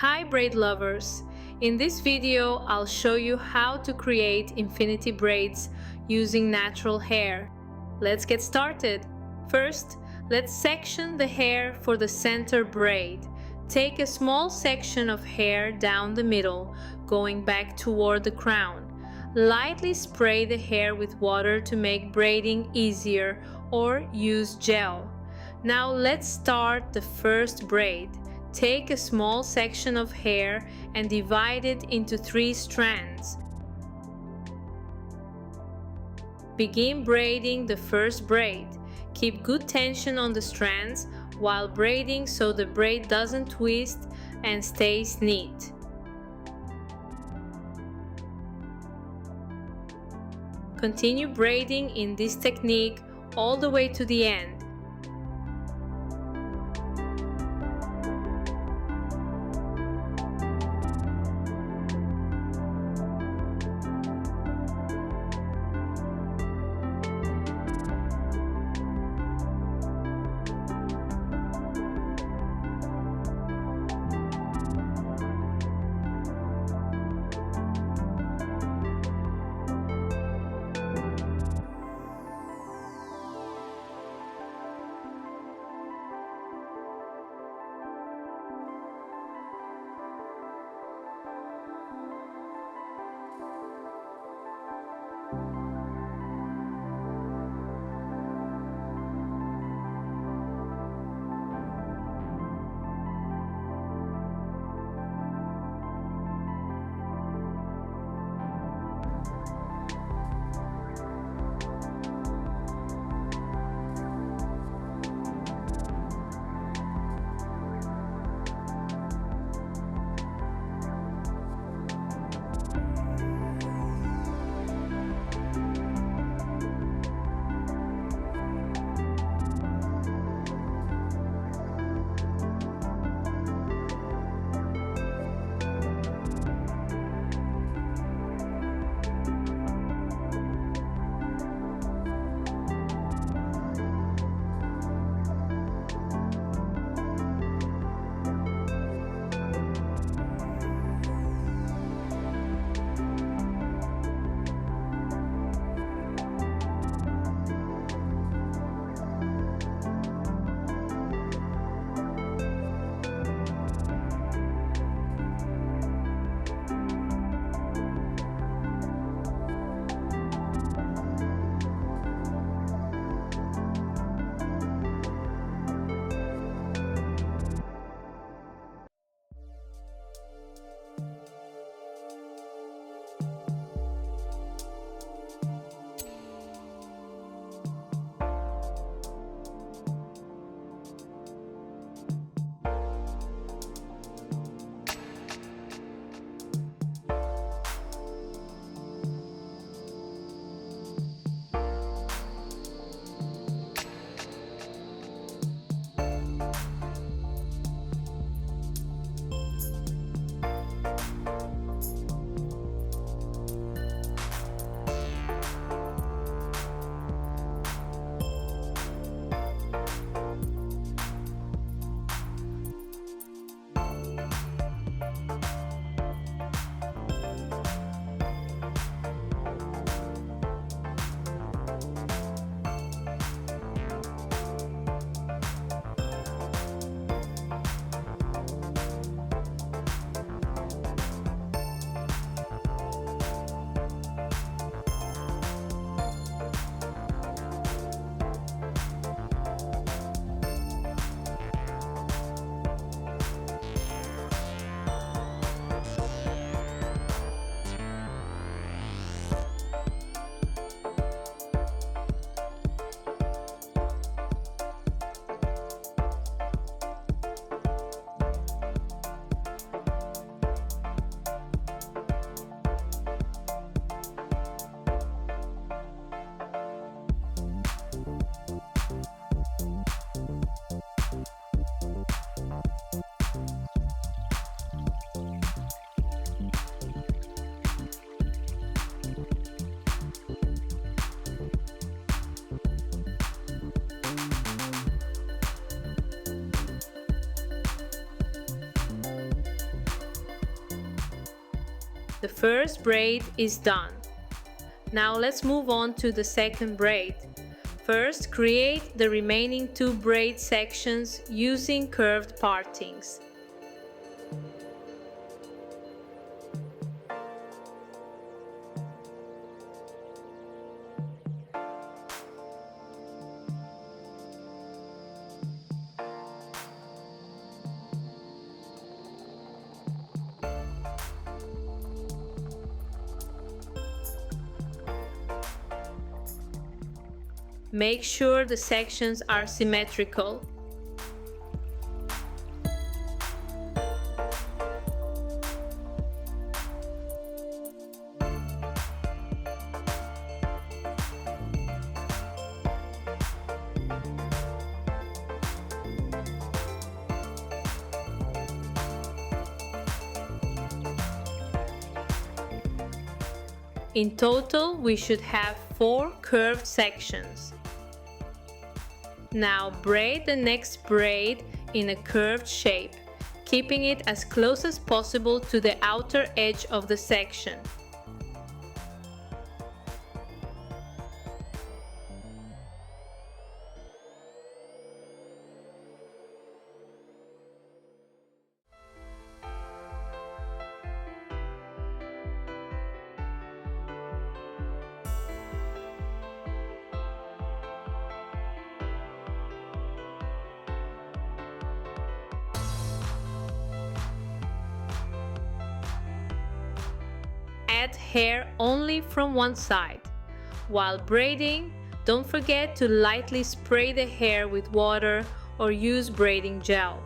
Hi braid lovers! In this video, I'll show you how to create infinity braids using natural hair. Let's get started. First, let's section the hair for the center braid. Take a small section of hair down the middle, going back toward the crown. Lightly spray the hair with water to make braiding easier, or use gel. Now let's start the first braid. Take a small section of hair and divide it into 3 strands. Begin braiding the first braid. Keep good tension on the strands while braiding so the braid doesn't twist and stays neat. Continue braiding in this technique all the way to the end. The first braid is done. Now let's move on to the second braid. First, create the remaining 2 braid sections using curved partings. Make sure the sections are symmetrical. In total, we should have 4 curved sections. Now braid the next braid in a curved shape, keeping it as close as possible to the outer edge of the section. Add hair only from one side. While braiding, don't forget to lightly spray the hair with water or use braiding gel.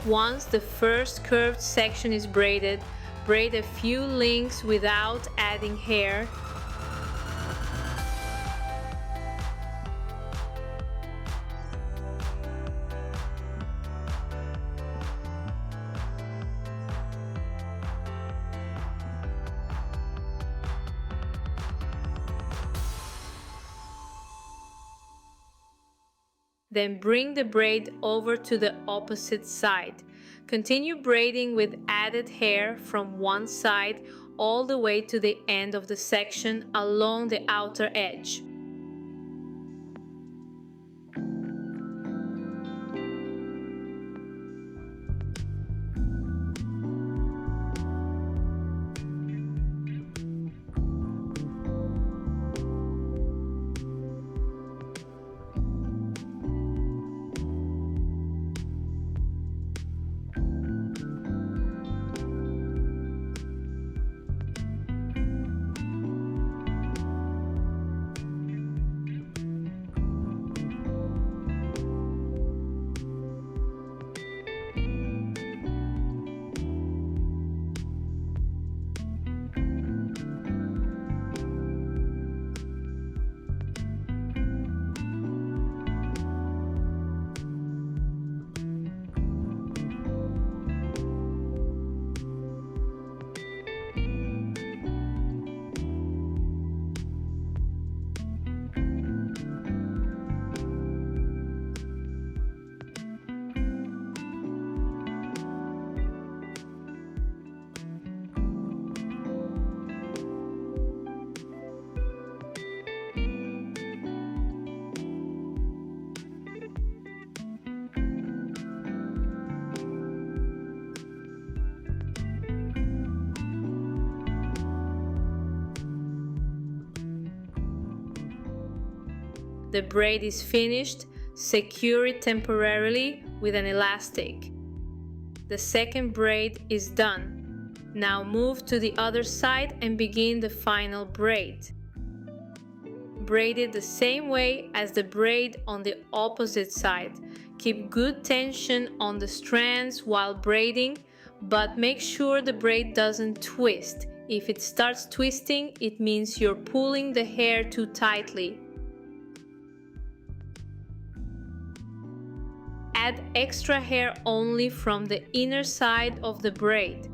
Once the first curved section is braided, braid a few links without adding hair. Then bring the braid over to the opposite side. Continue braiding with added hair from one side all the way to the end of the section along the outer edge. The braid is finished, secure it temporarily with an elastic. The second braid is done. Now move to the other side and begin the final braid. Braid it the same way as the braid on the opposite side. Keep good tension on the strands while braiding, but make sure the braid doesn't twist. If it starts twisting, it means you're pulling the hair too tightly. Add extra hair only from the inner side of the braid.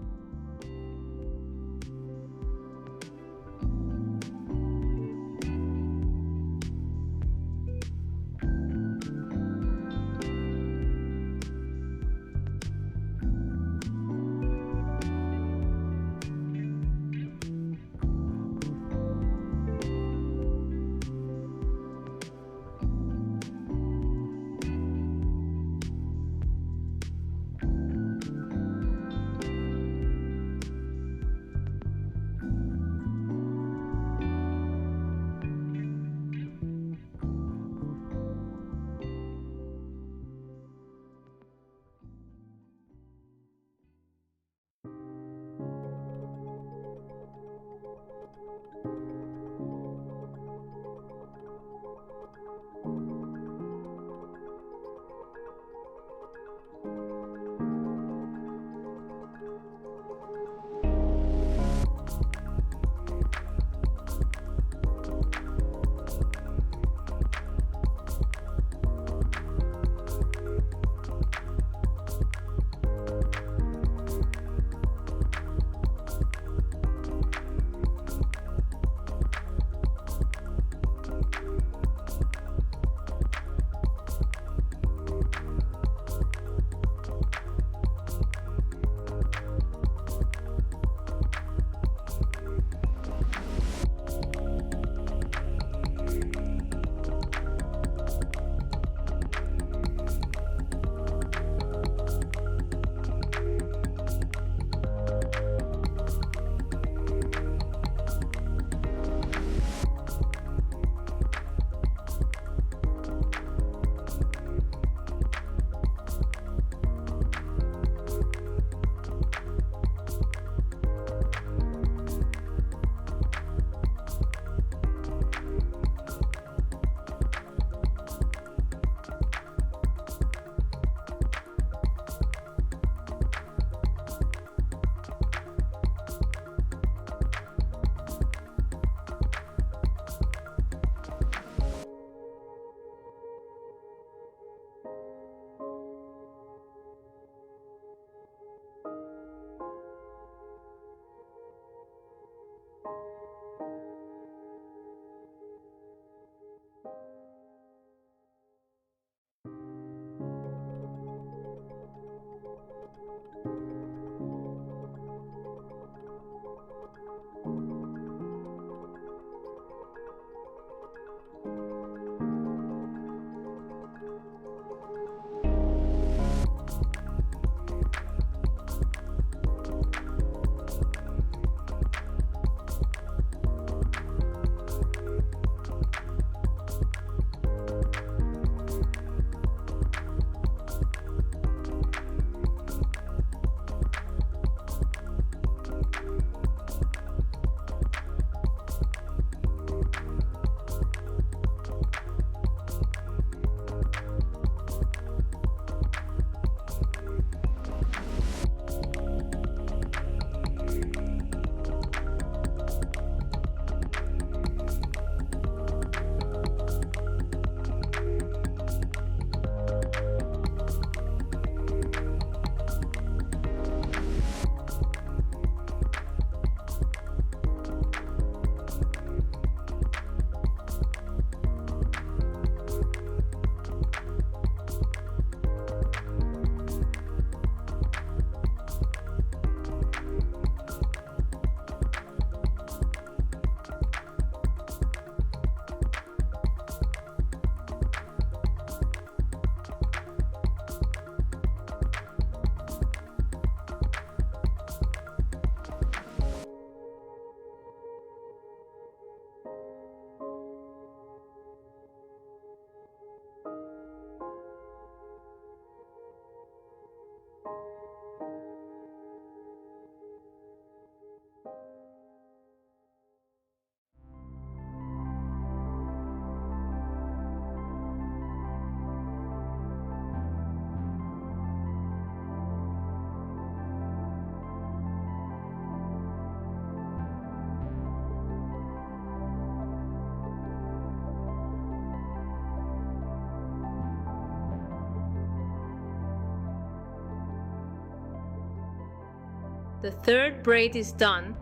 The third braid is done.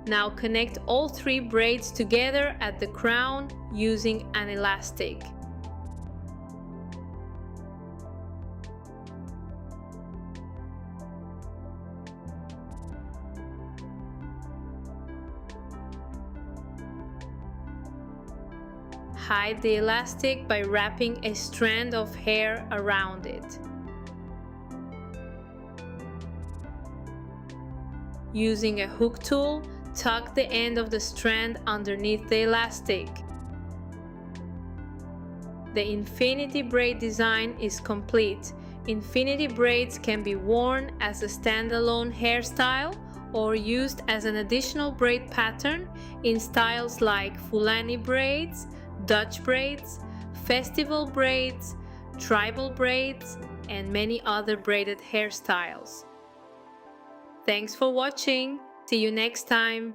Now connect all 3 braids together at the crown using an elastic. Hide the elastic by wrapping a strand of hair around it. Using a hook tool, tuck the end of the strand underneath the elastic. The infinity braid design is complete. Infinity braids can be worn as a standalone hairstyle or used as an additional braid pattern in styles like Fulani braids, Dutch braids, festival braids, tribal braids, and many other braided hairstyles. Thanks for watching. See you next time.